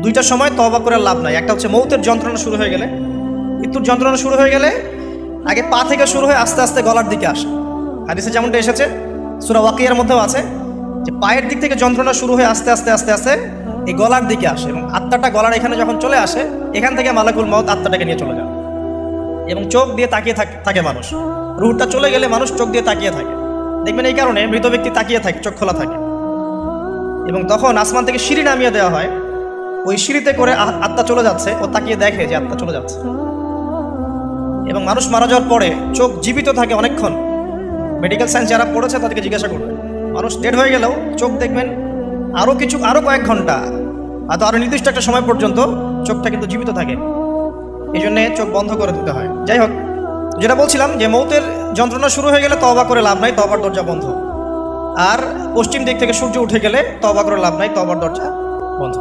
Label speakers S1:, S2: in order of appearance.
S1: দুইটা সময় তওবা করে লাভ নাই। একটা হচ্ছে মৌতের যন্ত্রণা শুরু হয়ে গেলে, মৃত্যুর যন্ত্রণা শুরু হয়ে গেলে আগে পা থেকে শুরু হয়ে আস্তে আস্তে গলার দিকে আসে। হাদিসে যেমনটা এসেছে, সূরা ওয়াকিয়ার মধ্যেও আছে যে পায়ের দিক থেকে যন্ত্রণা শুরু হয়ে আস্তে আস্তে আস্তে আস্তে এই গলার দিকে আসে, এবং আত্মাটা গলার এখানে যখন চলে আসে, এখান থেকে মালাকুল মউত আত্মাটাকে নিয়ে চলে যায় এবং চোখ দিয়ে তাকিয়ে থাকে মানুষ। রুহটা চলে গেলে মানুষ চোখ দিয়ে তাকিয়ে থাকে, দেখবেন এই কারণে মৃত ব্যক্তি তাকিয়ে থাকে, চোখ খোলা থাকে। এবং তখন আসমান থেকে সিঁড়ি নামিয়ে দেওয়া হয়, ওই সিঁড়িতে করে আত্মা চলে যাচ্ছে, ও তাকিয়ে দেখে যে আত্মা চলে যাচ্ছে। এবং মানুষ মারা যাওয়ার পরে চোখ জীবিত থাকে অনেকক্ষণ। মেডিকেল সায়েন্স যারা পড়েছে তাদেরকে জিজ্ঞাসা করবে, মানুষ ডেড হয়ে গেলেও চোখ দেখবেন আরও কয়েক ঘন্টা, হয়তো আরও নির্দিষ্ট একটা সময় পর্যন্ত চোখটা কিন্তু জীবিত থাকে। এই জন্যে চোখ বন্ধ করে দিতে হয়। যাই হোক, যেটা বলছিলাম যে মৌতের যন্ত্রণা শুরু হয়ে গেলে তওবা করে লাভ নাই, তওবার দরজা বন্ধ। আর পশ্চিম দিক থেকে সূর্য উঠে গেলে তওবা করে লাভ নাই, তওবার দরজা বন্ধ।